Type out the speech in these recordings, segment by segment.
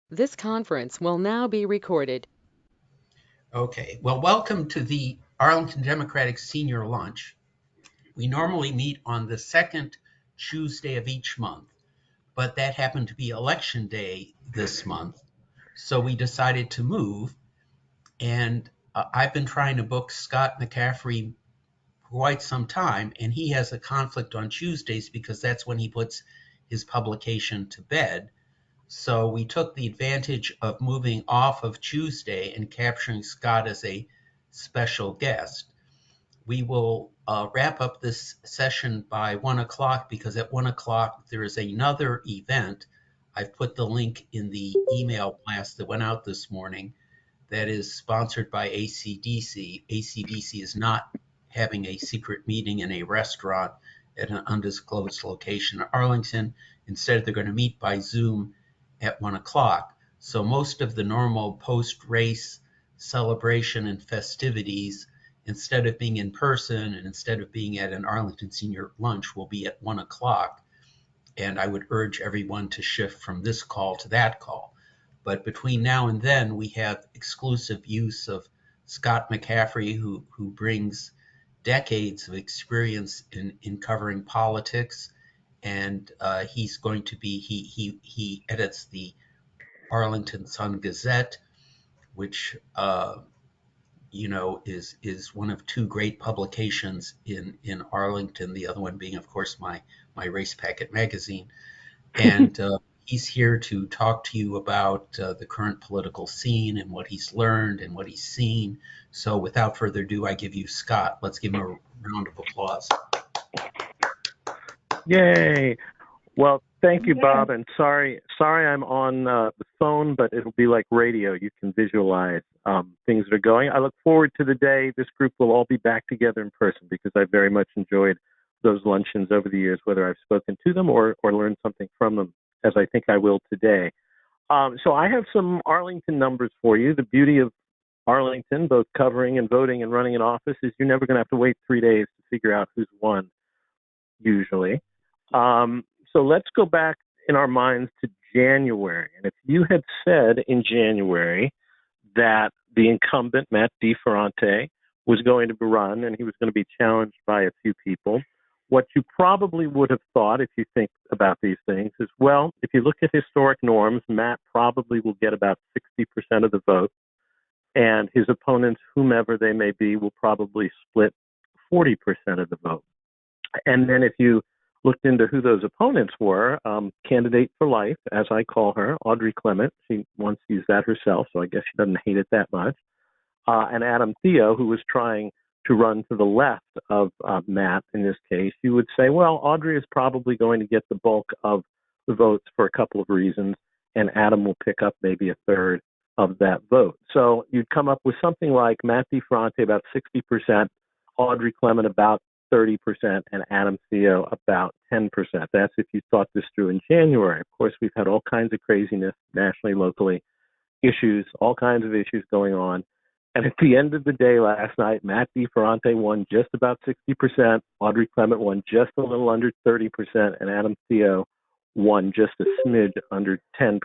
This conference will now be recorded. Okay, well, welcome to the Arlington Democratic Senior Lunch. We normally meet on the second Tuesday of each month, but that happened to be Election Day this month, so we decided to move. And I've been trying to book Scott McCaffrey for quite some time, and he has a conflict on Tuesdays because that's when he puts his publication to bed. So we took the advantage of moving off of Tuesday and capturing Scott as a special guest. We will wrap up this session by 1 o'clock because at 1 o'clock there is another event. I've put the link in the email blast that went out this morning that is sponsored by ACDC. ACDC is not having a secret meeting in a restaurant at an undisclosed location in Arlington. Instead, they're going to meet by Zoom at 1 o'clock. So most of the normal post-race celebration and festivities, instead of being in person and instead of being at an Arlington Senior Lunch, will be at 1 o'clock. And I would urge everyone to shift from this call to that call. But between now and then, we have exclusive use of Scott McCaffrey, who brings decades of experience in covering politics. And he's going to be, he edits the Arlington Sun Gazette, which is one of two great publications in Arlington. The other one being, of course, my Race Packet magazine. And he's here to talk to you about the current political scene and what he's learned and what he's seen. So without further ado, I give you Scott. Let's give him a round of applause. Yay. Well, thank you, Bob. And sorry I'm on the phone, but it'll be like radio. You can visualize things that are going. I look forward to the day this group will all be back together in person because I very much enjoyed those luncheons over the years, whether I've spoken to them or learned something from them, as I think I will today. So I have some Arlington numbers for you. The beauty of Arlington, both covering and voting and running an office, is you're never going to have to wait 3 days to figure out who's won, usually. So let's go back in our minds to January. And if you had said in January that the incumbent, Matt DiFerrante, was going to run and he was going to be challenged by a few people, what you probably would have thought, if you think about these things, is, well, if you look at historic norms, Matt probably will get about 60% of the vote, and his opponents, whomever they may be, will probably split 40% of the vote. And then if you looked into who those opponents were, candidate for life, as I call her, Audrey Clement. She once used that herself, so I guess she doesn't hate it that much. And Adam Theo, who was trying to run to the left of Matt in this case, you would say, well, Audrey is probably going to get the bulk of the votes for a couple of reasons, and Adam will pick up maybe a third of that vote. So you'd come up with something like Matt DiFerrante about 60%, Audrey Clement about 30%, and Adam Theo about 10%. That's if you thought this through in January. Of course, we've had all kinds of craziness nationally, locally, issues, all kinds of issues going on. And at the end of the day last night, Matt DiFerrante won just about 60%, Audrey Clement won just a little under 30%, and Adam Theo won just a smidge under 10%.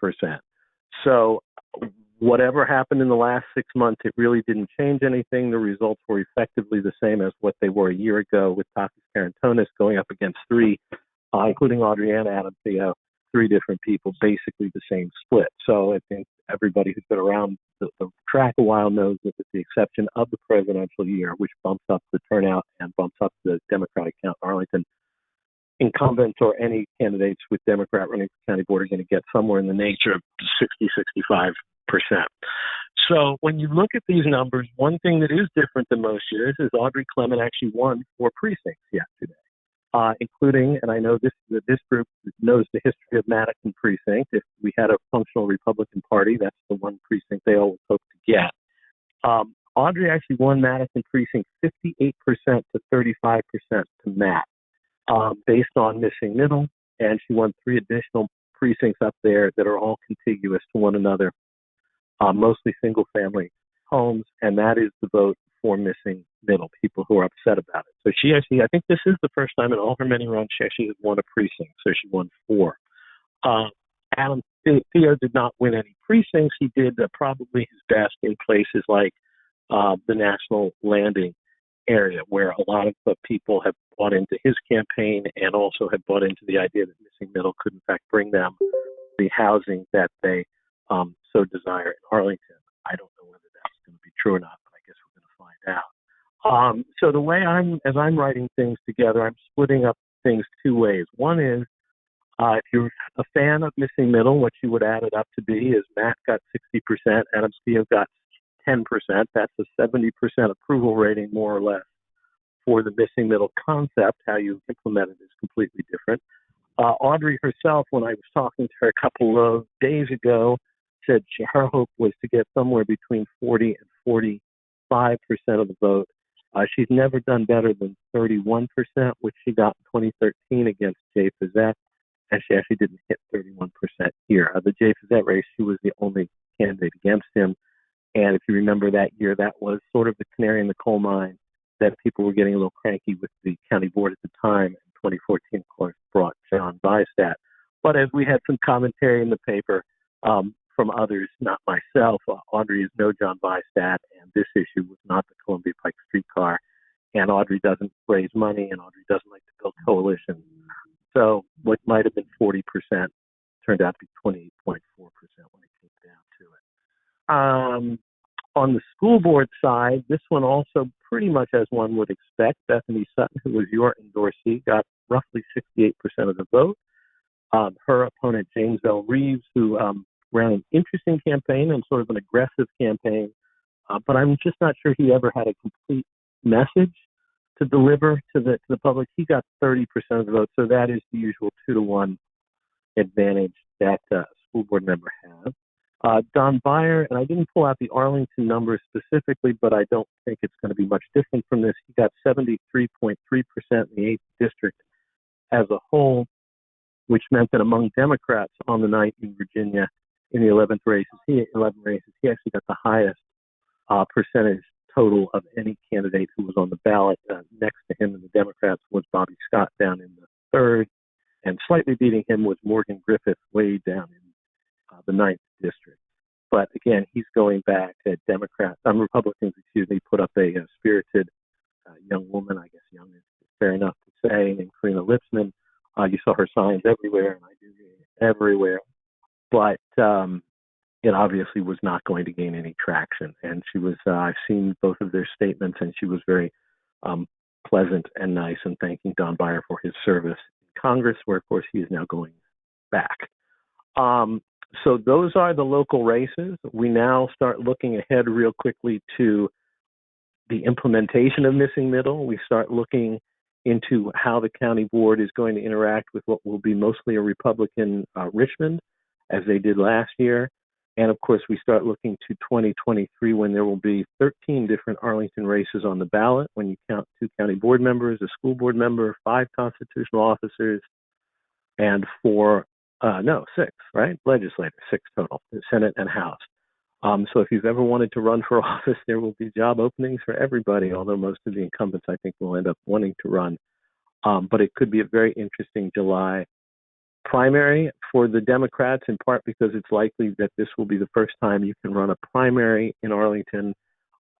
So whatever happened in the last 6 months, it really didn't change anything. The results were effectively the same as what they were a year ago, with Takis Karantonis going up against three, including Audrey and Adam Theo, three different people, basically the same split. So I think everybody who's been around the track a while knows that with the exception of the presidential year, which bumps up the turnout and bumps up the Democratic count in Arlington, incumbents or any candidates with Democrat running for county board are going to get somewhere in the nature of 65%. So when you look at these numbers, one thing that is different than most years is Audrey Clement actually won 4 precincts yesterday, including, and I know this group knows the history of Madison precinct. If we had a functional Republican Party, that's the one precinct they always hope to get. Audrey actually won Madison precinct 58% to 35% to Matt, based on missing middle, and she won 3 additional precincts up there that are all contiguous to one another, mostly single-family homes, and that is the vote for missing middle, people who are upset about it. So she actually, I think this is the first time in all her many runs she actually has won a precinct, so she won 4. Adam Theo did not win any precincts. He did probably his best in places like the National Landing area, where a lot of people have bought into his campaign and also have bought into the idea that Missing Middle could, in fact, bring them the housing that they so desire in Arlington. I don't know whether that's going to be true or not, but I guess we're going to find out. So the way as I'm writing things together, I'm splitting up things two ways. One is, if you're a fan of Missing Middle, what you would add it up to be is Matt got 60%, Adam Steele got 10%. That's a 70% approval rating, more or less, for the Missing Middle concept. How you implement it is completely different. Audrey herself, when I was talking to her a couple of days ago, said her hope was to get somewhere between 40 and 45% of the vote. She's never done better than 31%, which she got in 2013 against Jay Fazette, and she actually didn't hit 31% here. The Jay Fazette race, she was the only candidate against him. And if you remember that year, that was sort of the canary in the coal mine, that people were getting a little cranky with the county board at the time. 2014, of course, brought John Bystad. But as we had some commentary in the paper from others, not myself, Audrey is no John Bystad, and this issue was not the Columbia Pike streetcar. And Audrey doesn't raise money, and Audrey doesn't like to build coalitions. So what might have been 40% turned out to be 28.4% when it came down to it. On the school board side, this one also pretty much as one would expect. Bethany Sutton, who was your endorsee, got roughly 68% of the vote. Her opponent, James L. Reeves, who ran an interesting campaign and sort of an aggressive campaign, but I'm just not sure he ever had a complete message to deliver to the public. He got 30% of the vote, so that is the usual 2-to-1 advantage that a school board member has. Don Beyer, and I didn't pull out the Arlington numbers specifically, but I don't think it's going to be much different from this. He got 73.3% in the 8th district as a whole, which meant that among Democrats on the night in Virginia in the 11 races, he actually got the highest percentage total of any candidate who was on the ballot. Next to him in the Democrats was Bobby Scott down in the 3rd, and slightly beating him was Morgan Griffith way down in the 9th district. But again, he's going back at Republicans, put up a spirited young woman, I guess young is fair enough to say, named Karina Lipsman. You saw her signs everywhere, and I do everywhere. But it obviously was not going to gain any traction. And she was, I've seen both of their statements, and she was very pleasant and nice and thanking Don Beyer for his service in Congress, where, of course, he is now going back. So those are the local races. We now start looking ahead real quickly to the implementation of Missing Middle. We start looking into how the county board is going to interact with what will be mostly a Republican Richmond, as they did last year. And of course, we start looking to 2023, when there will be 13 different Arlington races on the ballot, when you count 2 county board members, a school board member, 5 constitutional officers, and 6, right? Legislators, 6 total, Senate and House. So if you've ever wanted to run for office, there will be job openings for everybody, although most of the incumbents, I think, will end up wanting to run. But it could be a very interesting July primary for the Democrats, in part because it's likely that this will be the first time you can run a primary in Arlington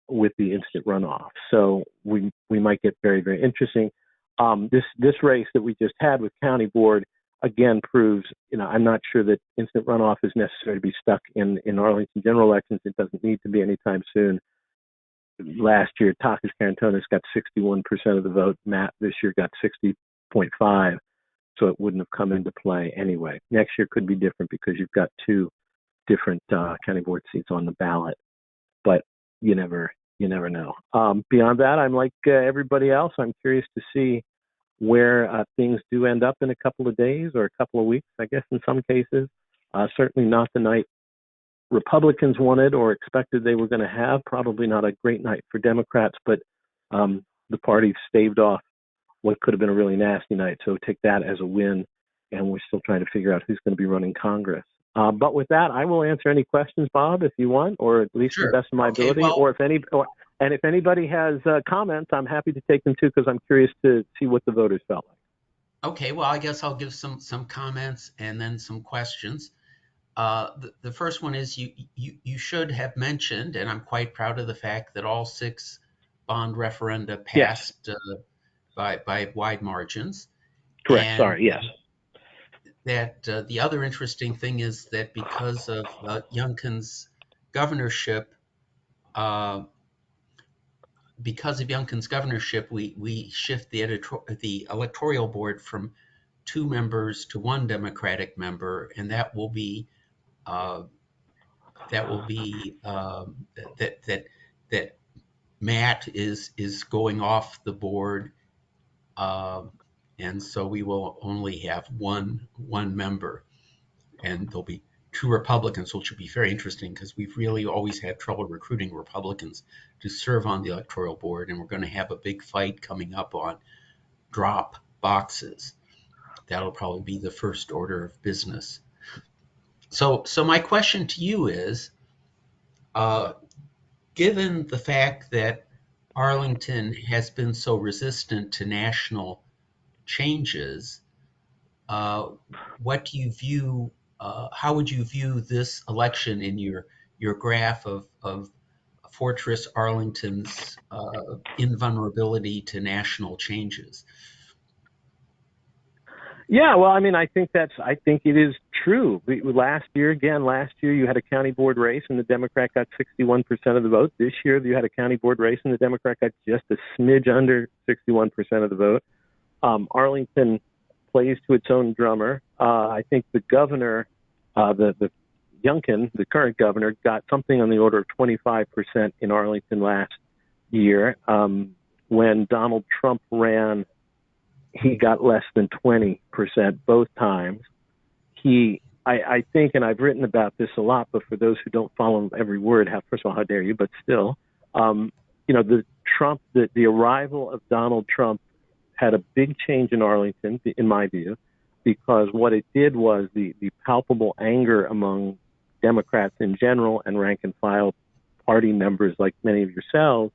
with the instant runoff. So we might get very, very interesting. This race that we just had with county board, again, proves, I'm not sure that instant runoff is necessary to be stuck in Arlington general elections. It doesn't need to be anytime soon. Last year, Takis Karantonis got 61% of the vote. Matt this year got 60.5%, so it wouldn't have come into play anyway. Next year could be different because you've got 2 different county board seats on the ballot, but you never know. Beyond that, I'm like everybody else. I'm curious to see where things do end up in a couple of days or a couple of weeks, I guess, in some cases. Certainly not the night Republicans wanted or expected they were going to have. Probably not a great night for Democrats, but the party staved off what could have been a really nasty night. So take that as a win, and we're still trying to figure out who's going to be running Congress. But with that, I will answer any questions, Bob, if you want, or at least Sure. the best of my ability. Well, Or if anybody has comments, I'm happy to take them too, because I'm curious to see what the voters felt like. okay, well, I guess I'll give some comments and then some questions. The first one is you should have mentioned, and I'm quite proud of the fact that all 6 bond referenda Yes, passed by wide margins. correct. And Sorry. Yes. that the other interesting thing is that because of Youngkin's governorship, uh, we shift the electoral board from 2 members to 1 Democratic member, and uh, that Matt is going off the board, uh, and so we will only have one member, and there'll be 2 Republicans, which will be very interesting because we've really always had trouble recruiting Republicans to serve on the electoral board, and we're going to have a big fight coming up on drop boxes. That'll probably be the first order of business. So my question to you is, uh, given the fact that Arlington has been so resistant to national changes, uh, what do you view? How would you view this election in your graph of Fortress Arlington's invulnerability to national changes? Yeah, well, I mean, I think it is true. Last year, you had a county board race and the Democrat got 61% of the vote. This year, you had a county board race and the Democrat got just a smidge under 61% of the vote. Arlington plays to its own drummer. I think the governor, the Youngkin, the current governor, got something on the order of 25% in Arlington last year. When Donald Trump ran, he got less than 20% both times. I think, and I've written about this a lot, but for those who don't follow every word, first of all, how dare you? But still, the arrival of Donald Trump had a big change in Arlington, in my view, because what it did was the palpable anger among Democrats in general and rank and file party members like many of yourselves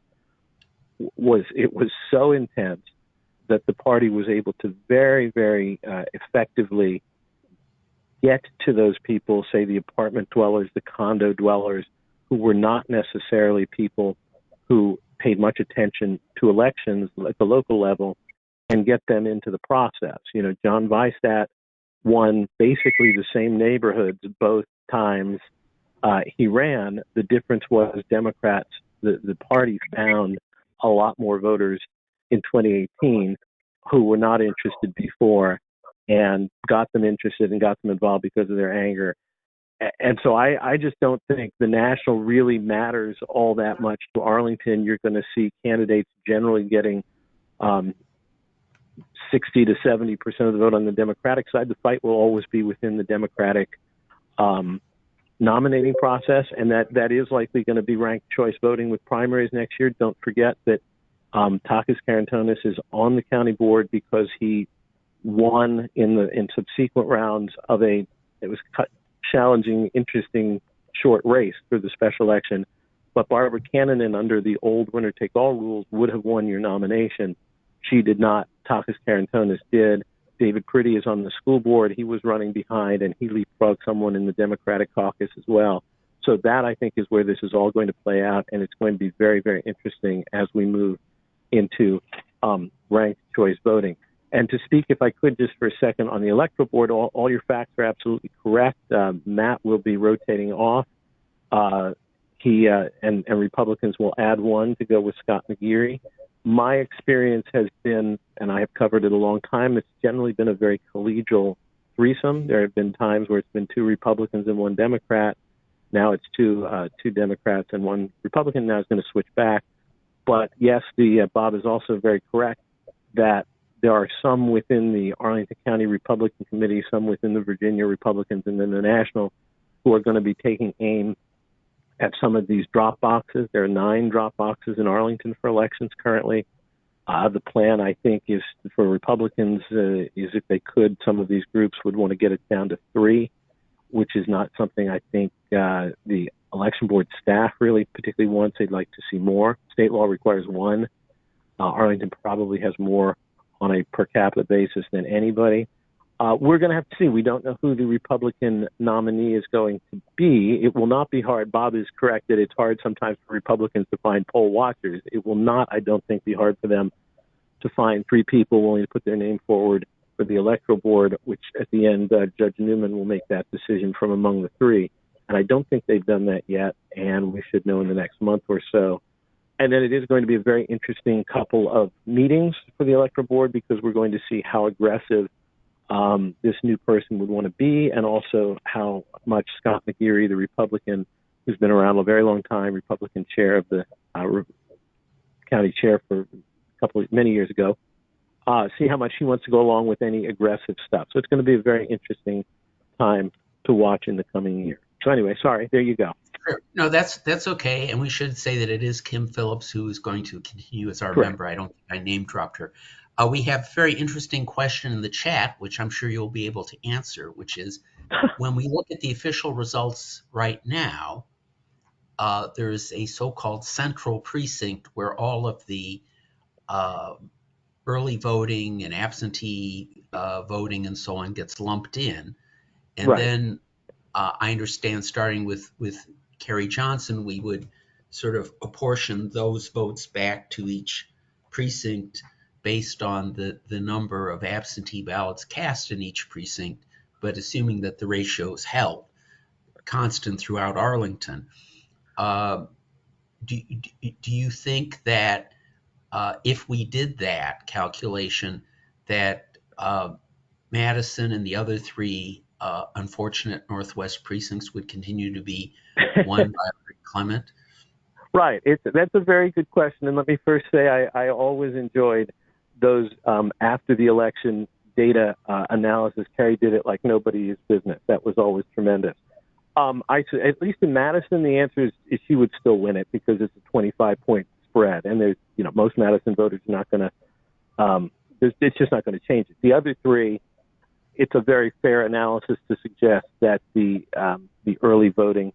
was so intense that the party was able to very, very effectively get to those people, say the apartment dwellers, the condo dwellers, who were not necessarily people who paid much attention to elections at the local level, and get them into the process. John Weistat won basically the same neighborhoods both times he ran. The difference was Democrats, the party found a lot more voters in 2018 who were not interested before and got them interested and got them involved because of their anger. And so I just don't think the national really matters all that much to Arlington. You're going to see candidates generally getting 60 to 70% of the vote on the Democratic side. The fight will always be within the Democratic nominating process, and that is likely going to be ranked choice voting with primaries next year. Don't forget that Takis Karantonis is on the county board because he won in subsequent rounds of it was challenging, interesting, short race for the special election. But Barbara Cannonen, under the old winner-take-all rules, would have won your nomination. She did not. Takis Karantonis did. David Priddy is on the school board. He was running behind, and he leapfrogged someone in the Democratic caucus as well. So that, I think, is where this is all going to play out, and it's going to be very, very interesting as we move into ranked choice voting. And to speak, if I could, just for a second on the electoral board, all your facts are absolutely correct. Matt will be rotating off. He and Republicans will add one to go with Scott McGeary. My experience has been, and I have covered it a long time, it's generally been a very collegial threesome. There have been times where it's been 2 Republicans and 1 Democrat. Now it's two Democrats and 1 Republican. Now it's going to switch back. But yes, Bob is also very correct that there are some within the Arlington County Republican Committee, some within the Virginia Republicans, and then the National, who are going to be taking aim at some of these drop boxes. There are 9 drop boxes in Arlington for elections currently. The plan, I think, is for Republicans is if they could, some of these groups would want to get it down to 3, which is not something I think the election board staff really particularly wants. They'd like to see more. State law requires 1. Arlington probably has more on a per capita basis than anybody. We're going to have to see. We don't know who the Republican nominee is going to be. It will not be hard. Bob is correct that it's hard sometimes for Republicans to find poll watchers. It will not, I don't think, be hard for them to find three people willing to put their name forward for the electoral board, which at the end, Judge Newman will make that decision from among the three. And I don't think they've done that yet, and we should know in the next month or so. And then it is going to be a very interesting couple of meetings for the electoral board, because we're going to see how aggressive this new person would want to be, and also how much Scott McGeary, the Republican who's been around a very long time, Republican chair of the county chair for many years ago, see how much he wants to go along with any aggressive stuff. So it's going to be a very interesting time to watch in the coming year. So anyway, sorry, there you go. Sure. No, that's okay. And we should say that it is Kim Phillips who is going to continue as our Correct. member. I don't think I name dropped her. We have a very interesting question in the chat, which I'm sure you'll be able to answer, which is, when we look at the official results right now, there's a so-called central precinct where all of the early voting and absentee voting and so on gets lumped in. And Right. then I understand, starting with Kerry Johnson, we would sort of apportion those votes back to each precinct based on the number of absentee ballots cast in each precinct, but assuming that the ratio is held constant throughout Arlington. Do you think that if we did that calculation, that Madison and the other three unfortunate Northwest precincts would continue to be won by Rick Clement? Right. That's a very good question. And let me first say I always enjoyed those after the election data analysis. Kerry did it like nobody's business. That was always tremendous. At least in Madison, the answer is she would still win it, because it's a 25-point spread. And there's, most Madison voters are not going to, it's just not going to change it. The other three, it's a very fair analysis to suggest that the early voting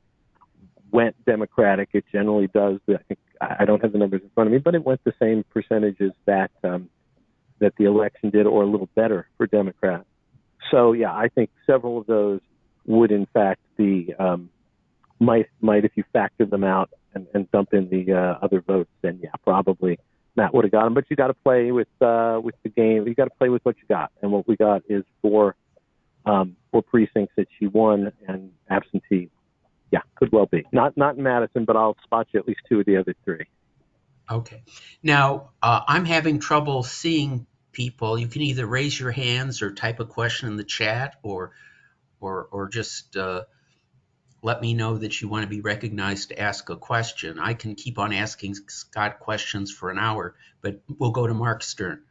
went Democratic. It generally does. I don't have the numbers in front of me, but it went the same percentages that the election did, or a little better for Democrats. So yeah, I think several of those would in fact be might if you factor them out and dump in the other votes, then yeah, probably Matt would have got them. But you got to play with the game. You got to play with what you got, and what we got is four precincts that she won, and absentee. Yeah, could well be. Not in Madison, but I'll spot you at least two of the other three. Okay. Now, I'm having trouble seeing people. You can either raise your hands or type a question in the chat, or just let me know that you want to be recognized to ask a question. I can keep on asking Scott questions for an hour, but we'll go to Mark Stern.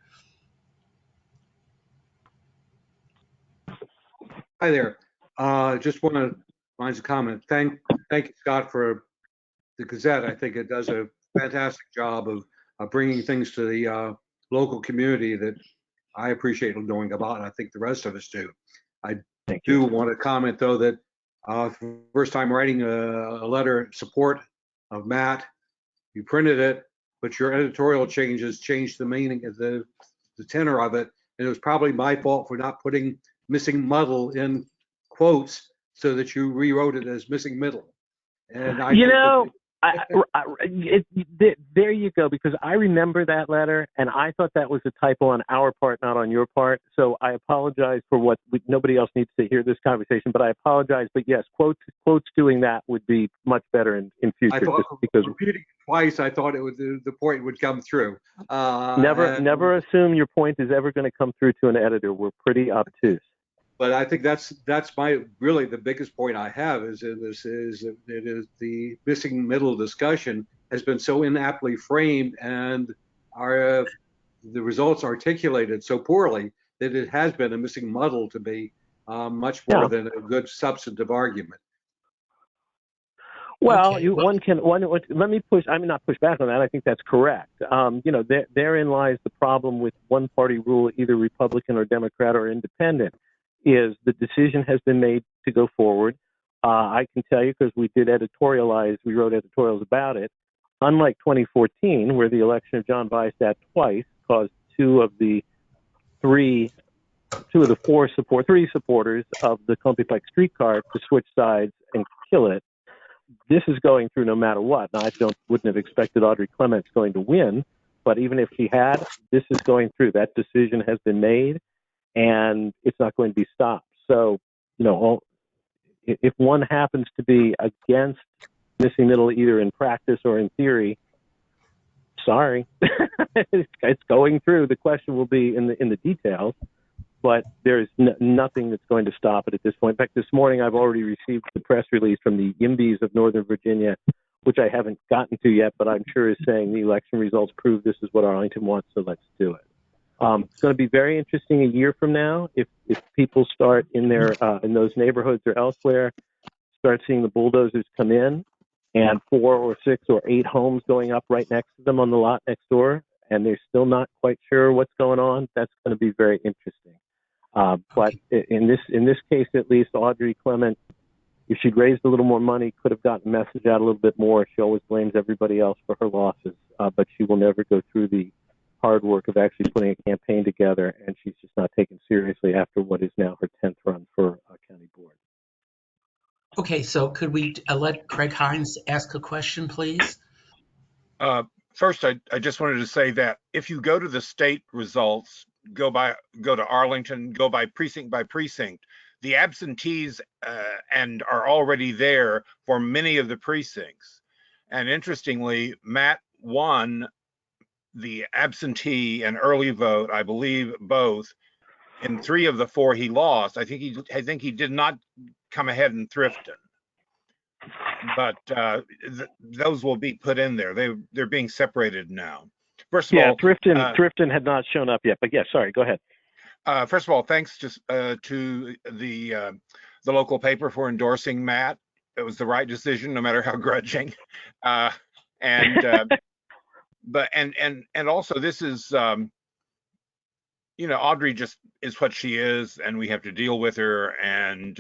Hi there. Just want to find a comment. Thank you, Scott, for the Gazette. I think it does a fantastic job of bringing things to the local community that I appreciate knowing about, and I think the rest of us do. I do want to comment, though, that for the first time writing a letter in support of Matt, you printed it, but your editorial changes changed the meaning of the tenor of it, and it was probably my fault for not putting missing muddle in quotes, so that you rewrote it as missing middle. And there you go, because I remember that letter, and I thought that was a typo on our part, not on your part. So I apologize for what nobody else needs to hear this conversation, but I apologize. But yes, quotes doing that would be much better in future. I thought, just because repeating it twice, I thought the point would come through. Never assume your point is ever going to come through to an editor. We're pretty obtuse. But I think that's really the biggest point I have is the missing middle discussion has been so inaptly framed, and the results articulated so poorly that it has been a missing muddle to be much more than a good substantive argument. Well, okay. Let me push. I mean, not push back on that. I think that's correct. Therein lies the problem with one-party rule, either Republican or Democrat or independent. Is the decision has been made to go forward. I can tell you, because we wrote editorials about it. Unlike 2014, where the election of John Bystad twice caused two of the three two of the three supporters of the Columbia Pike streetcar to switch sides and kill it. This is going through no matter what. Now, wouldn't have expected Audrey Clements going to win, but even if she had, this is going through. That decision has been made, and it's not going to be stopped. So, if one happens to be against missing middle either in practice or in theory, sorry, it's going through. The question will be in the details, but there's nothing that's going to stop it at this point. In fact, this morning I've already received the press release from the YIMBYs of Northern Virginia, which I haven't gotten to yet, but I'm sure is saying the election results prove this is what Arlington wants, so let's do it. It's going to be very interesting a year from now if people start in those neighborhoods or elsewhere, start seeing the bulldozers come in and 4 or 6 or 8 homes going up right next to them on the lot next door, and they're still not quite sure what's going on. That's going to be very interesting. But in this case, at least, Audrey Clement, if she'd raised a little more money, could have gotten the message out a little bit more. She always blames everybody else for her losses, but she will never go through the hard work of actually putting a campaign together, and she's just not taken seriously after what is now her 10th run for county board. Okay, so could we let Craig Hines ask a question, please? First, I just wanted to say that if you go to the state results, go to Arlington, go by precinct, the absentees and are already there for many of the precincts. And interestingly, Matt won the absentee and early vote, I believe both, in 3 of the 4 he lost. I think he did not come ahead in Thrifton, but those will be put in there. They're being separated now. First of all, Thrifton had not shown up yet, but yeah, sorry, go ahead. First of all, thanks to the local paper for endorsing Matt. It was the right decision, no matter how grudging. But also this is Audrey just is what she is, and we have to deal with her. And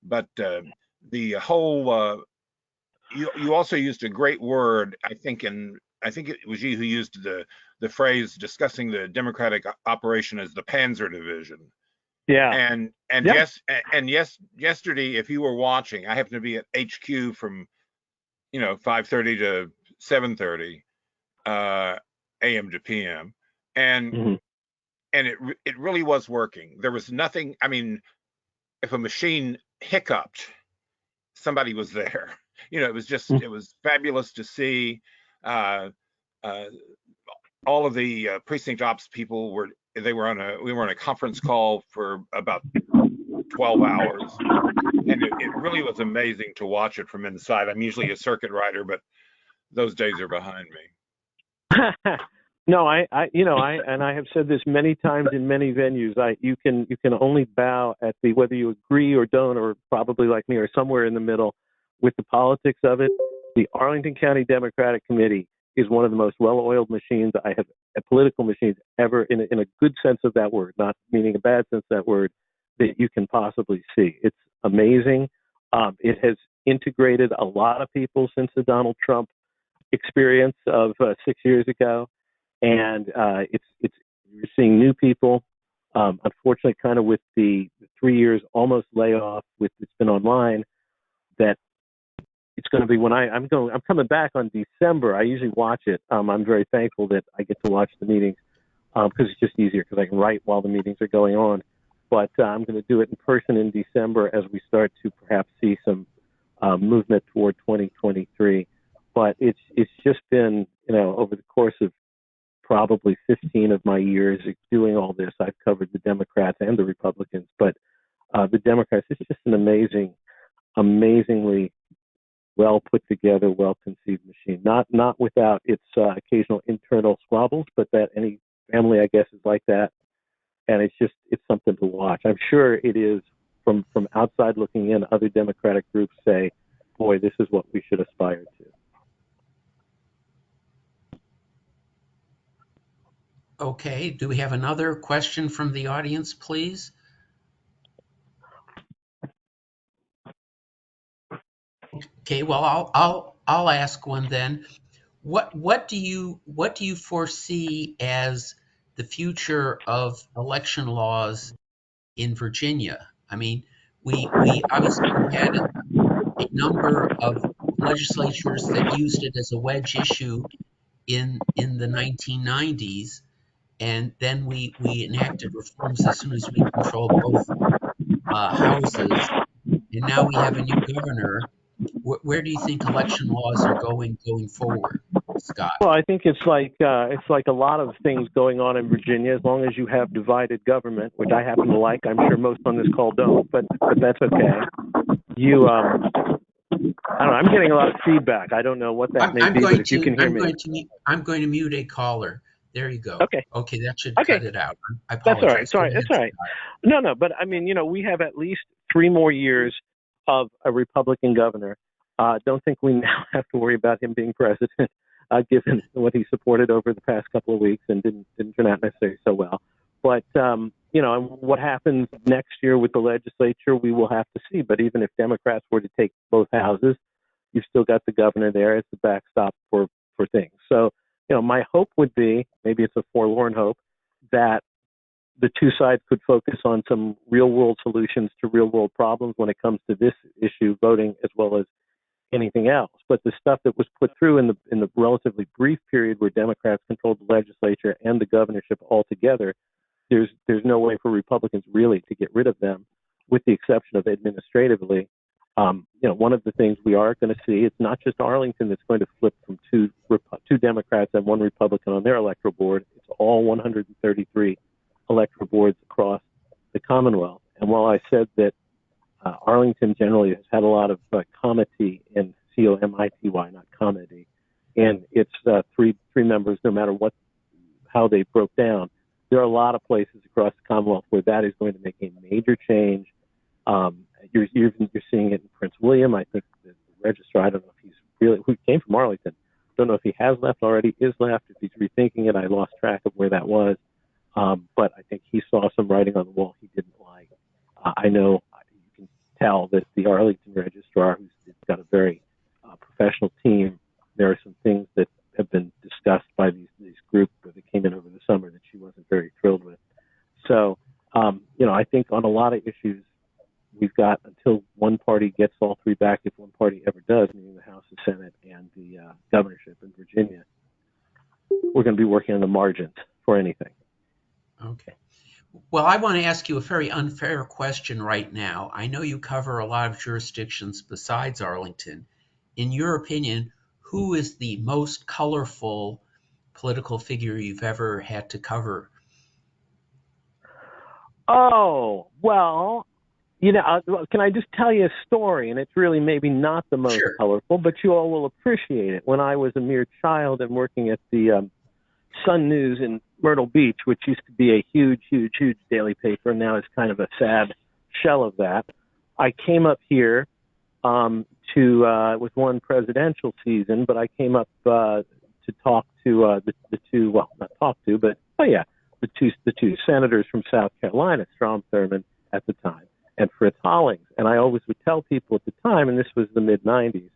but the whole you also used a great word, I think it was you who used the phrase discussing the Democratic operation as the Panzer Division. Yeah. Yes, yesterday, if you were watching, I happened to be at HQ from 5:30 to 7:30 a.m. to p.m. and it really was working. There was nothing. I mean, if a machine hiccuped, somebody was there. It was just it was fabulous to see. All of the precinct ops people we were on a conference call for about 12 hours, and it really was amazing to watch it from inside. I'm usually a circuit rider, but those days are behind me. No, I have said this many times in many venues. You can only bow at whether you agree or don't, or probably like me or somewhere in the middle with the politics of it. The Arlington County Democratic Committee is one of the most well-oiled machines political machines ever, in a good sense of that word, not meaning a bad sense of that word, that you can possibly see. It's amazing. It has integrated a lot of people since the Donald Trump experience of 6 years ago, and you're seeing new people. Unfortunately, kind of with the 3 years almost layoff, with it's been online, that it's going to be when I'm coming back on December. I usually watch it. I'm very thankful that I get to watch the meetings because it's just easier because I can write while the meetings are going on. But I'm going to do it in person in December as we start to perhaps see some movement toward 2023. But it's just been, over the course of probably 15 of my years doing all this, I've covered the Democrats and the Republicans. But the Democrats, it's just an amazingly well put together, well conceived machine. Not without its occasional internal squabbles, but that any family, I guess, is like that. And it's something to watch. I'm sure it is from outside looking in. Other Democratic groups say, "Boy, this is what we should aspire to." Okay. Do we have another question from the audience, please? Okay. Well, I'll ask one then. What do you foresee as the future of election laws in Virginia? I mean, we obviously had a number of legislatures that used it as a wedge issue in the 1990s, and then we enacted reforms as soon as we controlled both houses, and now we have a new governor. Where do you think election laws are going forward, Scott? Well, I think it's like a lot of things going on in Virginia. As long as you have divided government, which I happen to like, I'm sure most on this call don't, but that's okay. You, I don't know. I'm getting a lot of feedback. I don't know what that may be, but if you can hear me, I'm going to mute a caller. There you go. okay, Okay, that should okay, cut it out. I that's all right. apologize. Go Sorry, ahead, that's all right. Scott. No, but I mean, we have at least 3 more years of a Republican governor. Don't think we now have to worry about him being president, given what he supported over the past couple of weeks and didn't turn out necessarily so well. But and what happens next year with the legislature, we will have to see. But even if Democrats were to take both houses, you've still got the governor there as the backstop for things. So, my hope would be, maybe it's a forlorn hope, that the two sides could focus on some real world solutions to real world problems when it comes to this issue, voting, as well as anything else. But the stuff that was put through in the relatively brief period where Democrats controlled the legislature and the governorship altogether, there's no way for Republicans really to get rid of them, with the exception of administratively. One of the things we are going to see, it's not just Arlington that's going to flip from two Democrats and 1 Republican on their electoral board. It's all 133 electoral boards across the Commonwealth. And while I said that Arlington generally has had a lot of comity, and COMITY, not comedy, and it's three members, no matter how they broke down. There are a lot of places across the Commonwealth where that is going to make a major change. You're seeing it in Prince William. I think the registrar, I don't know if who came from Arlington, don't know if he has left already, is left, if he's rethinking it. I lost track of where that was. But I think he saw some writing on the wall he didn't like. I know you can tell that the Arlington registrar, who's got a very professional team, there are some things that have been discussed by these groups that came in over the summer that she wasn't very thrilled with. So, I think on a lot of issues, we've got until one party gets all 3 back, if one party ever does, meaning the House, the Senate, and the governorship in Virginia, we're going to be working on the margins for anything. Okay. Well, I want to ask you a very unfair question right now. I know you cover a lot of jurisdictions besides Arlington. In your opinion, who is the most colorful political figure you've ever had to cover? Oh, well, can I just tell you a story? And it's really maybe not the most colorful, but you all will appreciate it. When I was a mere child and working at the Sun News in Myrtle Beach, which used to be a huge daily paper, and now is kind of a sad shell of that, I came up here with one presidential season, but I came up to talk to the two, well, not talk to, but the two senators from South Carolina, Strom Thurmond at the time, and Fritz Hollings. And I always would tell people at the time, and this was the mid-'90s,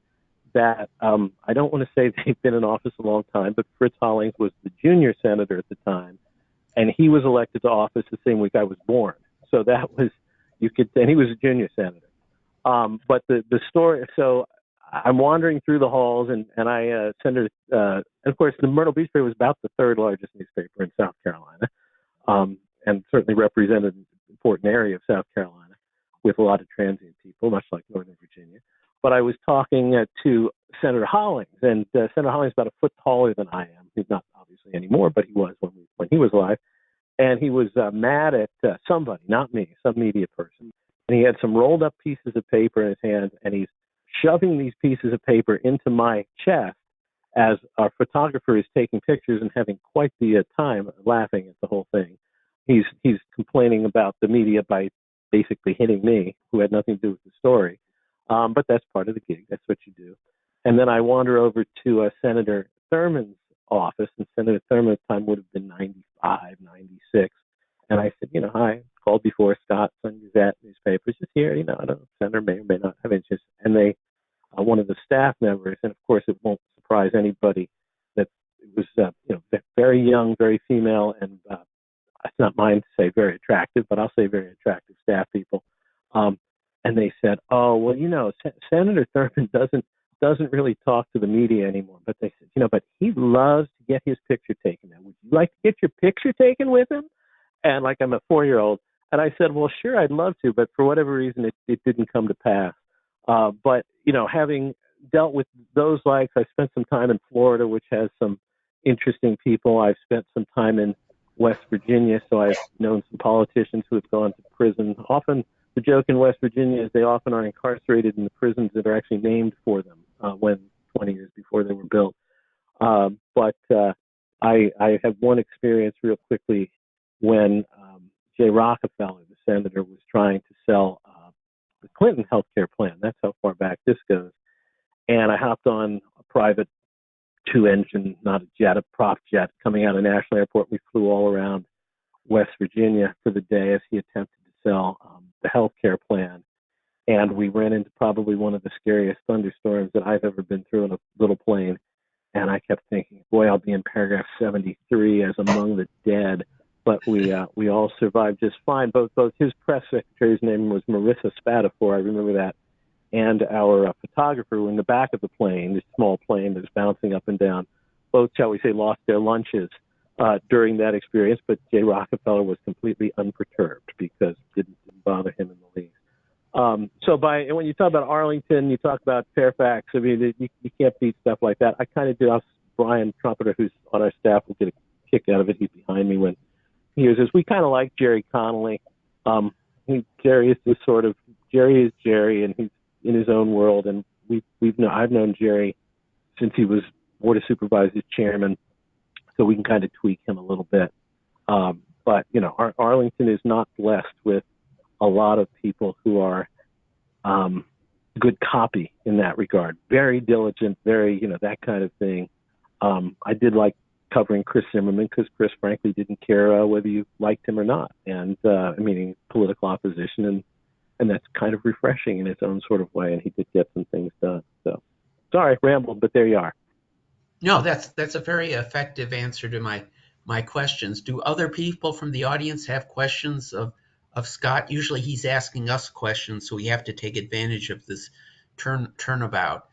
that I don't want to say they've been in office a long time, but Fritz Hollings was the junior senator at the time, and he was elected to office the same week I was born. So that was, and he was a junior senator. But the story, so I'm wandering through the halls, and I and of course, the Myrtle Beach paper was about the 3rd largest newspaper in South Carolina, and certainly represented an important area of South Carolina with a lot of transient people, much like Northern Virginia. But I was talking to Senator Hollings, and Senator Hollings is about a foot taller than I am. He's not obviously anymore, but he was when he was alive. And he was mad at somebody, not me, some media person. And he had some rolled up pieces of paper in his hands, and he's shoving these pieces of paper into my chest as our photographer is taking pictures and having quite the time laughing at the whole thing. He's complaining about the media by basically hitting me, who had nothing to do with the story. But that's part of the gig. That's what you do. And then I wander over to Senator Thurmond's office, and Senator Thurmond at the time would have been 95, 96. And I said, hi, called before, Scott, Sun Gazette, newspapers, just here, I don't know, Senator may or may not have interest. And they, one of the staff members, and of course it won't surprise anybody that it was, very young, very female, and it's not mine to say very attractive, but I'll say very attractive staff people. And they said, oh, well, Senator Thurmond doesn't really talk to the media anymore. But they said, but he loves to get his picture taken. Now, would you like to get your picture taken with him? And like I'm a 4-year-old. And I said, well, sure, I'd love to. But for whatever reason, it didn't come to pass. But, having dealt with those likes, I spent some time in Florida, which has some interesting people. I've spent some time in West Virginia, so I've known some politicians who have gone to prison. Often, the joke in West Virginia is they often are incarcerated in the prisons that are actually named for them when 20 years before they were built. But I have one experience real quickly when Jay Rockefeller, the senator, was trying to sell the Clinton healthcare plan. That's how far back this goes. And I hopped on a private 2-engine, not a jet, a prop jet, coming out of National Airport. We flew all around West Virginia for the day as he attempted to sell the healthcare plan. And we ran into probably one of the scariest thunderstorms that I've ever been through in a little plane. And I kept thinking, boy, I'll be in paragraph 73 as among the dead. But we all survived just fine. Both his press secretary's name was Marissa Spatafor, I remember that, and our photographer were in the back of the plane, this small plane that was bouncing up and down. Both, shall we say, lost their lunches during that experience, but Jay Rockefeller was completely unperturbed because it didn't bother him in the least. So when you talk about Arlington, you talk about Fairfax, I mean, you can't beat stuff like that. I kind of do. Brian Trumpeter, who's on our staff, will get a kick out of it. He's behind me when he hears this. We kind of like Jerry Connolly. Jerry is Jerry, and he's in his own world. And I've known Jerry since he was Board of Supervisors chairman, so we can kind of tweak him a little bit. But Arlington is not blessed with a lot of people who are good copy in that regard. Very diligent, very that kind of thing. I did like covering Chris Zimmerman because Chris, frankly, didn't care whether you liked him or not, and meaning political opposition, and that's kind of refreshing in its own sort of way. And he did get some things done. So, sorry, rambled, but there you are. No, that's a very effective answer to my questions. Do other people from the audience have questions of Scott? Usually, he's asking us questions, so we have to take advantage of this turnabout.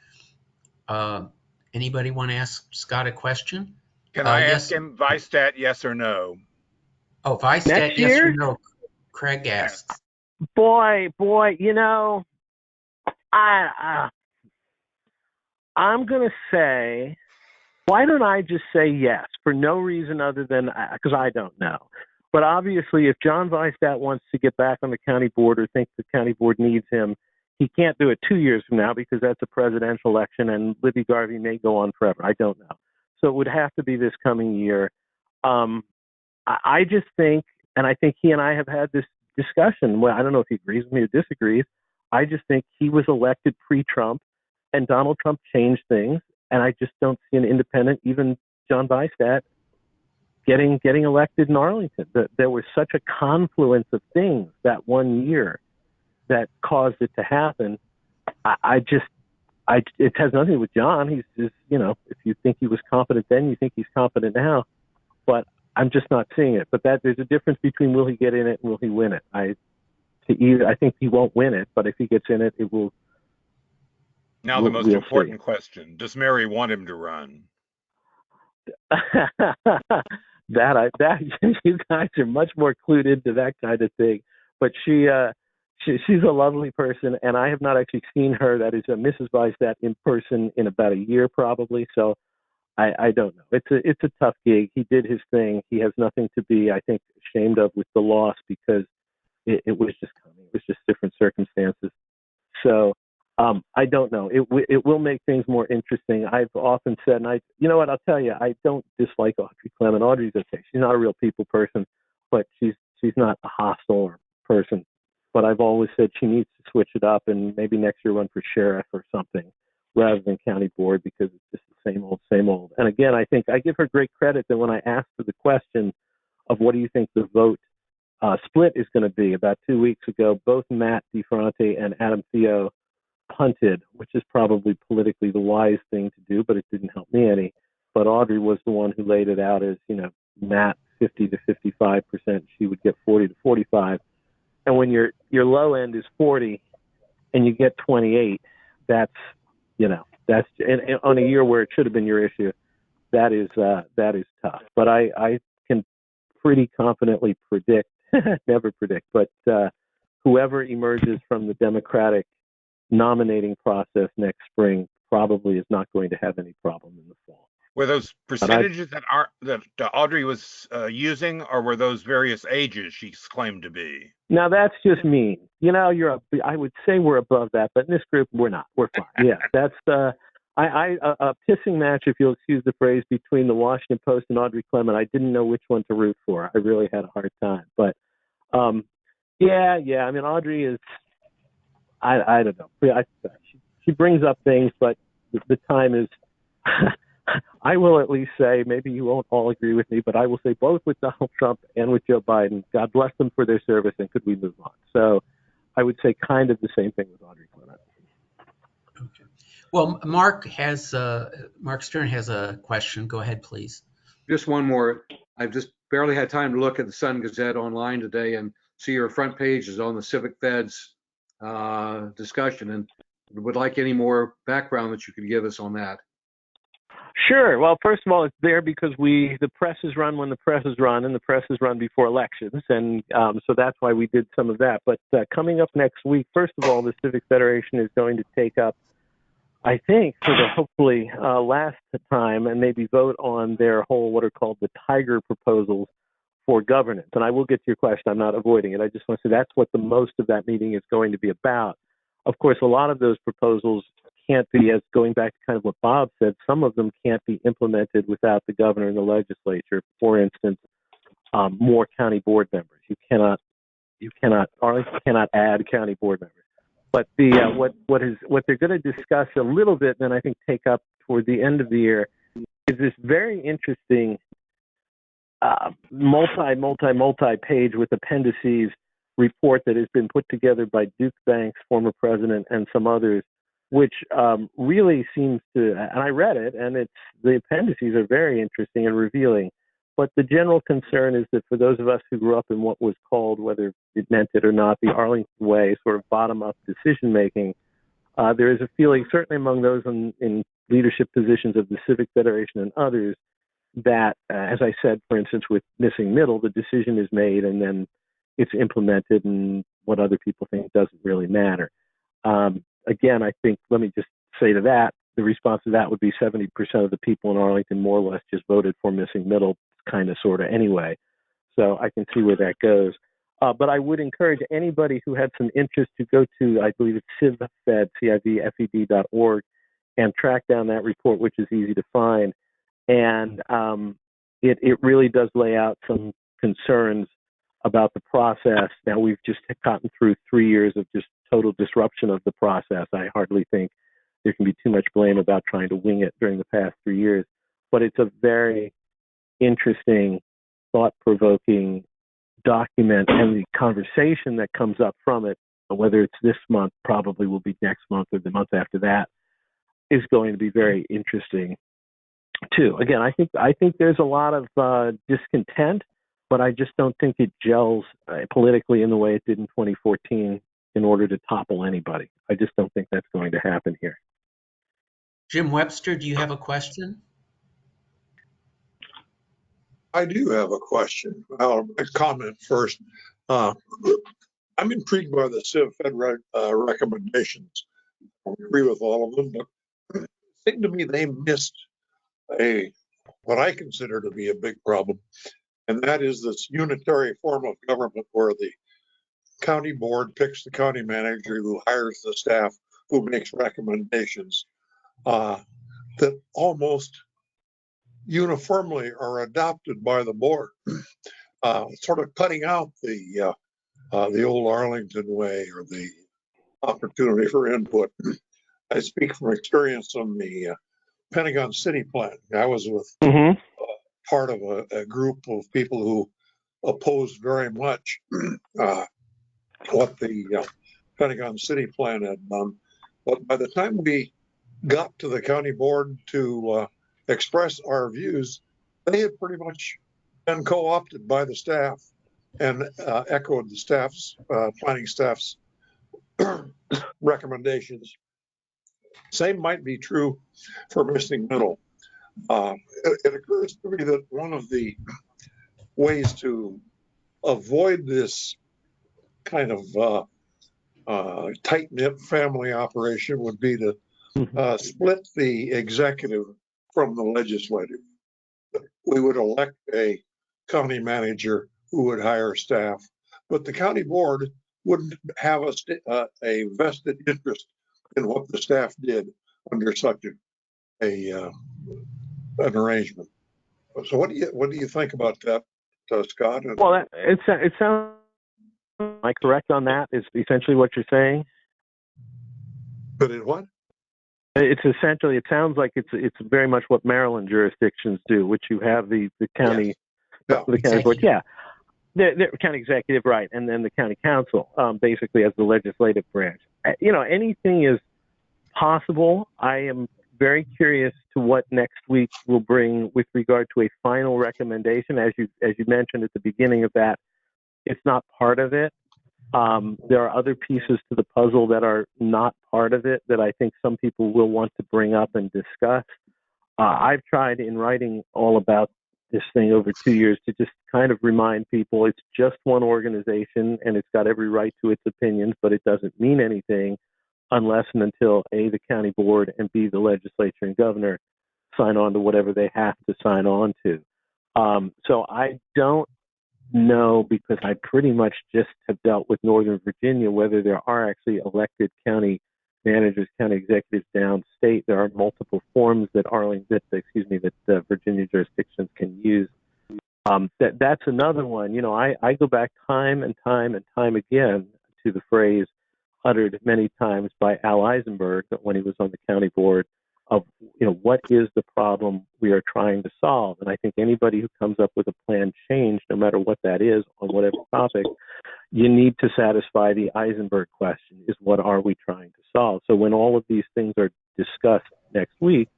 Anybody want to ask Scott a question? Can I yes. ask him Vistat, yes or no? Oh, Vistat, yes or no? Craig asks. Boy, I'm going to say, why don't I just say yes for no reason other than because I don't know. But obviously, if John Vistat wants to get back on the county board or thinks the county board needs him, he can't do it 2 years from now because that's a presidential election and Libby Garvey may go on forever. I don't know. So it would have to be this coming year. I just think, and I think he and I have had this discussion. Well, I don't know if he agrees with me or disagrees. I just think he was elected pre-Trump and Donald Trump changed things. And I just don't see an independent, even John Vistat, getting elected in Arlington. There was such a confluence of things that one year that caused it to happen. It has nothing to do with John. He's just, if you think he was competent then, you think he's competent now. But I'm just not seeing it. But there's a difference between will he get in it and will he win it. I think he won't win it, but if he gets in it, it will. Now the most important question: does Mary want him to run? that you guys are much more clued into that kind of thing. But she's a lovely person, and I have not actually seen her, that is Mrs. Vistat, in person in about a year probably. So I don't know. It's a tough gig. He did his thing. He has nothing to be, I think, ashamed of with the loss because it was just coming. It was just different circumstances. So I don't know. It will make things more interesting. I've often said, and you know what? I'll tell you, I don't dislike Audrey Clement. Audrey's okay. She's not a real people person, but she's not a hostile person. But I've always said she needs to switch it up and maybe next year run for sheriff or something rather than county board because it's just the same old, same old. And again, I think I give her great credit that when I asked her the question of what do you think the vote split is going to be about 2 weeks ago, both Matt DeFronte and Adam Theo punted, which is probably politically the wise thing to do, but it didn't help me any. But Audrey was the one who laid it out as, Matt 50 to 55%. She would get 40 to 45. And when your low end is 40 and you get 28, that's and on a year where it should have been your issue, that is tough. But I can pretty confidently predict, never predict, but whoever emerges from the Democratic nominating process next spring probably is not going to have any problem in the fall. Were those percentages that Audrey was using, or were those various ages she's claimed to be? Now that's just mean. I would say we're above that, but in this group we're not. We're fine. Yeah, that's a pissing match, if you'll excuse the phrase, between the Washington Post and Audrey Clement. I didn't know which one to root for. I really had a hard time. But yeah. I mean, Audrey is. I don't know. She brings up things, but the time is. I will at least say, maybe you won't all agree with me, but I will say both with Donald Trump and with Joe Biden, God bless them for their service, and could we move on? So I would say kind of the same thing with Audrey Clement. Okay. Well, Mark Stern has a question. Go ahead, please. Just one more. I've just barely had time to look at the Sun Gazette online today and see your front page is on the Civic Feds discussion, and would like any more background that you could give us on that. Sure. Well, first of all, it's there because the press is run when the press is run, and the press is run before elections, and so that's why we did some of that. But coming up next week, first of all, the Civic Federation is going to take up, I think, for the hopefully last time, and maybe vote on their whole what are called the Tiger proposals for governance. And I will get to your question. I'm not avoiding it. I just want to say that's what the most of that meeting is going to be about. Of course, a lot of those proposals can't be, as going back to kind of what Bob said, some of them can't be implemented without the governor and the legislature. For instance, more county board members. Arlington cannot add county board members. But what they're going to discuss a little bit, and I think take up toward the end of the year, is this very interesting multi-page with appendices report that has been put together by Duke Banks, former president, and some others, which really seems to, and I read it, and the appendices are very interesting and revealing. But the general concern is that for those of us who grew up in what was called, whether it meant it or not, the Arlington way, sort of bottom-up decision-making, there is a feeling, certainly among those in leadership positions of the Civic Federation and others, that, as I said, for instance, with missing middle, the decision is made and then it's implemented, and what other people think doesn't really matter. Again, I think, let me just say to that, the response to that would be 70% of the people in Arlington more or less just voted for missing middle, kind of, sort of, anyway. So I can see where that goes. But I would encourage anybody who had some interest to go to, I believe it's CivFed, CIVFED.org, and track down that report, which is easy to find. And it really does lay out some concerns about the process. Now, we've just gotten through 3 years of just total disruption of the process. I hardly think there can be too much blame about trying to wing it during the past 3 years. But it's a very interesting, thought-provoking document, and the conversation that comes up from it, whether it's this month, probably will be next month or the month after that, is going to be very interesting too. Again, I think there's a lot of discontent, but I just don't think it gels politically in the way it did in 2014 in order to topple anybody. I just don't think that's going to happen here. Jim Webster, do you have a question? I do have a question. A comment first. I'm intrigued by the CivFed recommendations. I agree with all of them, but it seemed to me they missed what I consider to be a big problem, and that is this unitary form of government where the county board picks the county manager, who hires the staff, who makes recommendations that almost uniformly are adopted by the board, sort of cutting out the old Arlington way, or the opportunity for input. I speak from experience on the Pentagon City Plan. I was with part of a group of people who opposed very much what the Pentagon City Plan had done. But by the time we got to the county board to express our views, they had pretty much been co-opted by the staff and echoed the staff's planning staff's recommendations. Same might be true for Missing Middle. It occurs to me that one of the ways to avoid this kind of tight-knit family operation would be to split the executive from the legislative. We would elect a county manager who would hire staff, but the county board wouldn't have a vested interest in what the staff did under such an arrangement. So what do you think about that, Scott? Well, it sounds. Am I correct on that? Is essentially what you're saying? But in what? It's essentially. It sounds like it's very much what Maryland jurisdictions do, which you have the county, yes. the county board, yeah, the county executive, right, and then the county council, basically as the legislative branch. Anything is possible. I am very curious to what next week will bring with regard to a final recommendation. As you mentioned at the beginning of that, it's not part of it. There are other pieces to the puzzle that are not part of it that I think some people will want to bring up and discuss. I've tried in writing all about this thing over 2 years to just kind of remind people it's just one organization and it's got every right to its opinions, but it doesn't mean anything unless and until A, the county board, and B, the legislature and governor sign on to whatever they have to sign on to. So I don't know, because I pretty much just have dealt with Northern Virginia, whether there are actually elected county managers, county executives downstate. There are multiple forms that Virginia jurisdictions can use. That's another one. I go back time and time again to the phrase uttered many times by Al Eisenberg when he was on the county board of, what is the problem we are trying to solve? And I think anybody who comes up with a planned change, no matter what that is, on whatever topic, you need to satisfy the Eisenberg question, is what are we trying to solve? So when all of these things are discussed next week,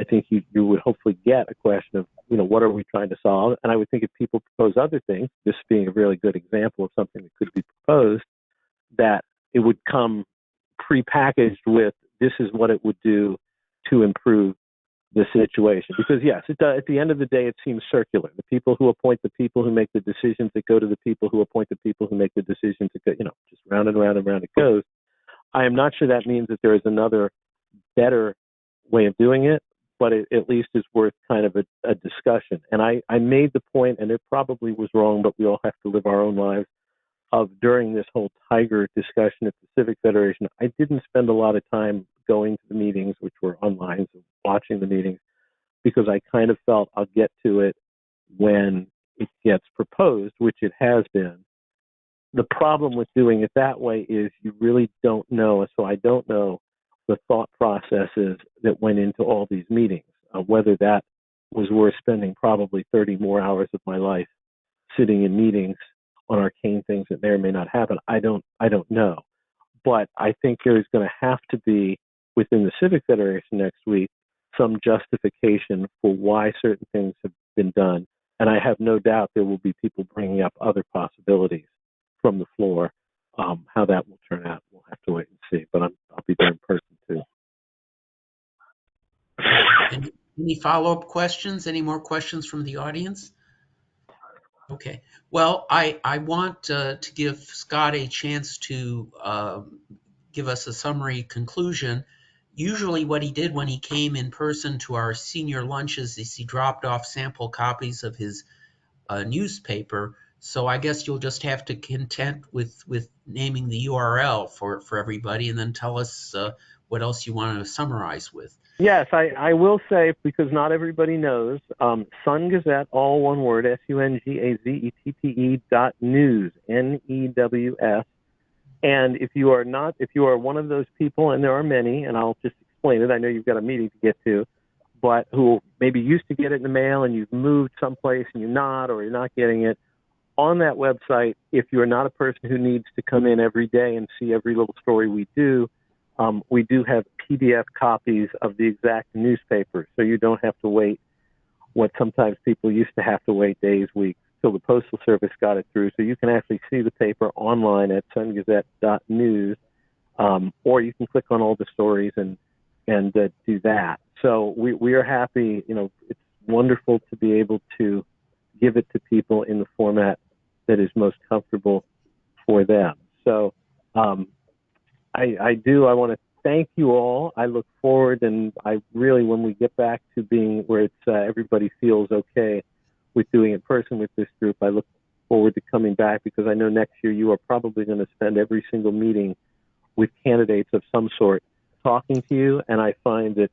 I think you would hopefully get a question of, what are we trying to solve? And I would think if people propose other things, this being a really good example of something that could be proposed, that it would come prepackaged with, this is what it would do to improve the situation. Because yes, at the end of the day, it seems circular. The people who appoint the people who make the decisions that go to the people who appoint the people who make the decisions that go, just round and round and round it goes. I am not sure that means that there is another better way of doing it, but it at least is worth kind of a discussion. And I made the point, and it probably was wrong, but we all have to live our own lives, of during this whole Tiger discussion at the Civic Federation, I didn't spend a lot of time going to the meetings, which were online, so watching the meetings, because I kind of felt I'll get to it when it gets proposed, which it has been. The problem with doing it that way is you really don't know, so I don't know the thought processes that went into all these meetings, whether that was worth spending probably 30 more hours of my life sitting in meetings on arcane things that may or may not happen. I don't know. But I think there's going to have to be, within the Civic Federation next week, some justification for why certain things have been done. And I have no doubt there will be people bringing up other possibilities from the floor. How that will turn out, we'll have to wait and see. But I'll be there in person too. Any follow-up questions? Any more questions from the audience? Okay. Well, I want to give Scott a chance to give us a summary conclusion. Usually what he did when he came in person to our senior lunches is he dropped off sample copies of his newspaper. So I guess you'll just have to content with naming the URL for everybody, and then tell us what else you want to summarize with. Yes, I will say, because not everybody knows, Sun Gazette, all one word, SUNGAZETTE.news, NEWS. And if you are one of those people, and there are many, and I'll just explain it, I know you've got a meeting to get to, but who maybe used to get it in the mail and you've moved someplace and you're not, or you're not getting it, on that website, if you're not a person who needs to come in every day and see every little story we do have PDF copies of the exact newspaper, so you don't have to wait what sometimes people used to have to wait days, weeks, till the Postal Service got it through. So you can actually see the paper online at sungazette.news, or you can click on all the stories and do that. So we are happy. It's wonderful to be able to give it to people in the format that is most comfortable for them. So I want to thank you all. I look forward, and I really, when we get back to being where it's everybody feels okay with doing it in person with this group, I look forward to coming back, because I know next year you are probably going to spend every single meeting with candidates of some sort talking to you, and I find that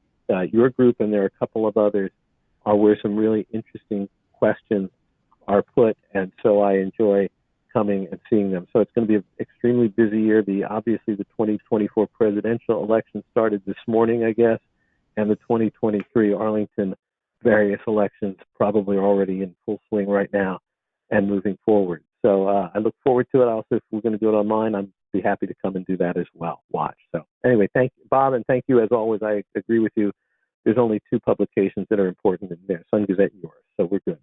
your group, and there are a couple of others, are where some really interesting questions are put, and so I enjoy coming and seeing them. So it's going to be an extremely busy year. Obviously, the 2024 presidential election started this morning, I guess, and the 2023 Arlington various elections probably are already in full swing right now and moving forward. So I look forward to it. Also, if we're going to do it online, I'd be happy to come and do that as well, watch. So anyway, thank you, Bob, and thank you as always. I agree with you. There's only two publications that are important in there, Sun Gazette and yours, so we're good.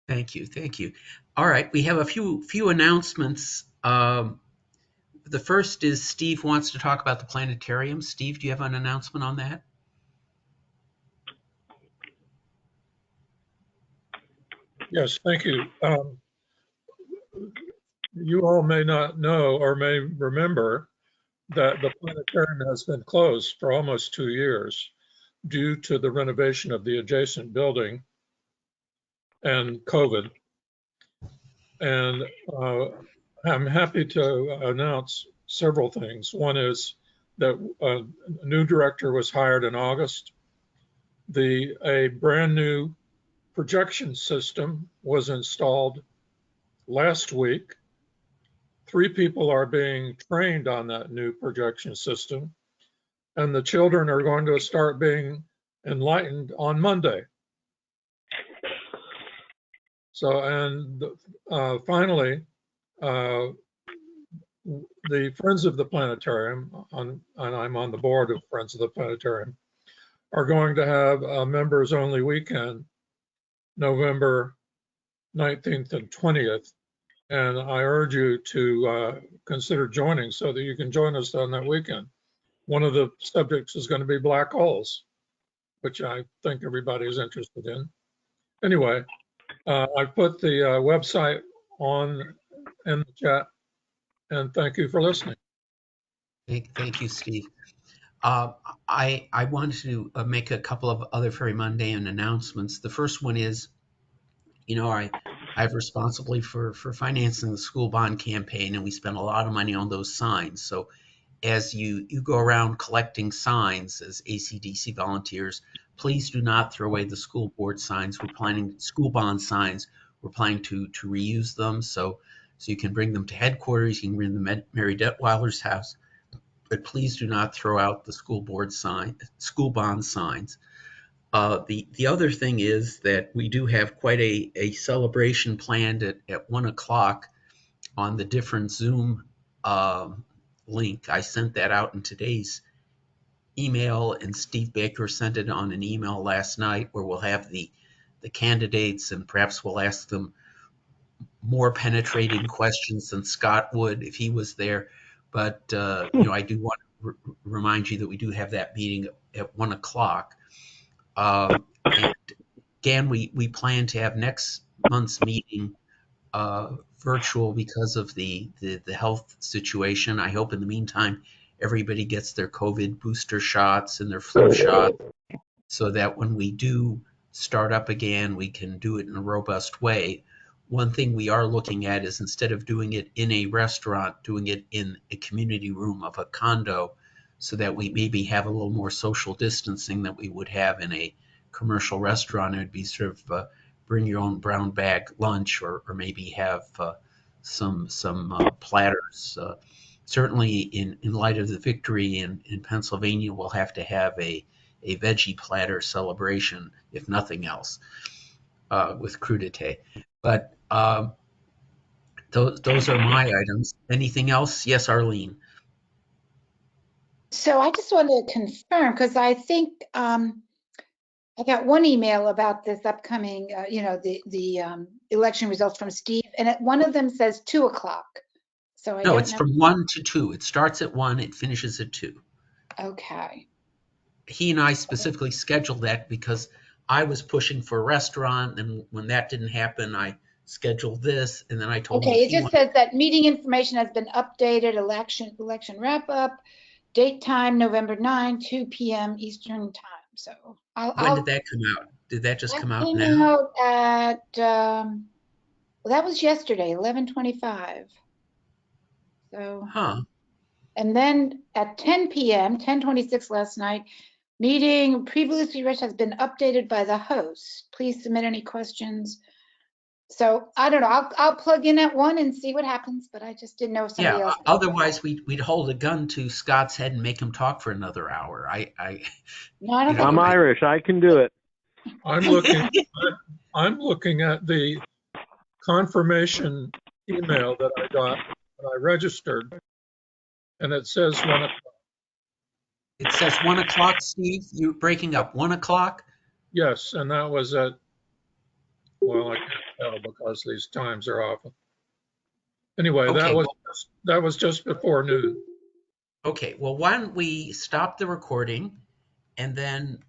Thank you. Thank you. All right. We have a few announcements. The first is Steve wants to talk about the planetarium. Steve, do you have an announcement on that? Yes, thank you. You all may not know or may remember that the planetarium has been closed for almost 2 years due to the renovation of the adjacent building and COVID. And I'm happy to announce several things. One is that a new director was hired in August. A brand new projection system was installed last week. 3 people are being trained on that new projection system, and the children are going to start being enlightened on Monday. So, and finally, the Friends of the Planetarium, and I'm on the board of Friends of the Planetarium, are going to have a members only weekend, November 19th and 20th. And I urge you to consider joining so that you can join us on that weekend. One of the subjects is going to be black holes, which I think everybody is interested in. Anyway, I put the website in the chat, and thank you for listening. Thank you, Steve. I wanted to make a couple of other very mundane announcements. The first one is, I have responsibility for financing the school bond campaign, and we spend a lot of money on those signs. So as you go around collecting signs as ACDC volunteers, please do not throw away the school board signs. School bond signs. We're planning to reuse them. So you can bring them to headquarters. You can bring them at Mary Detweiler's house. But please do not throw out the school bond signs. The other thing is that we do have quite a celebration planned at 1 o'clock on the different Zoom link. I sent that out in today's email, and Steve Baker sent it on an email last night, where we'll have the candidates, and perhaps we'll ask them more penetrating questions than Scott would if he was there. But I do want to remind you that we do have that meeting at 1 o'clock. And again, we plan to have next month's meeting virtual because of the health situation. I hope in the meantime everybody gets their COVID booster shots and their flu shot, so that when we do start up again, we can do it in a robust way. One thing we are looking at is, instead of doing it in a restaurant, doing it in a community room of a condo, so that we maybe have a little more social distancing than we would have in a commercial restaurant. It would be sort of bring your own brown bag lunch, or maybe have some platters. Certainly in light of the victory in Pennsylvania, we'll have to have a veggie platter celebration, if nothing else, with crudité. But those are my items. Anything else? Yes, Arlene. So I just wanted to confirm, because I think I got one email about this upcoming, the election results from Steve, and one of them says 2:00. So I No, don't it's know. from 1 to 2. It starts at 1, it finishes at 2. Okay. He and I specifically scheduled that because I was pushing for a restaurant, and when that didn't happen, I scheduled this, and then I told him Okay, if it he just says that meeting information has been updated, election wrap up, date time, November 9, 2 p.m. Eastern time. So when did that come out? Did that just come out came now? out at, well, that was yesterday, 11:25. So, Huh. and then at 10 p.m., 10:26 last night, meeting previously read has been updated by the host. Please submit any questions. So I don't know. I'll plug in at 1 and see what happens, but I just didn't know if somebody Yeah, else. otherwise we'd hold a gun to Scott's head and make him talk for another hour. No, I don't you think. know, I'm Irish. I can do it. I'm looking at the confirmation email that I got when I registered, and it says 1:00. It says 1 o'clock, Steve. You're breaking up. 1 o'clock? Yes, and that was at, well, I can't tell because these times are off. Anyway, Okay, that was just before noon. okay. Well, why don't we stop the recording and then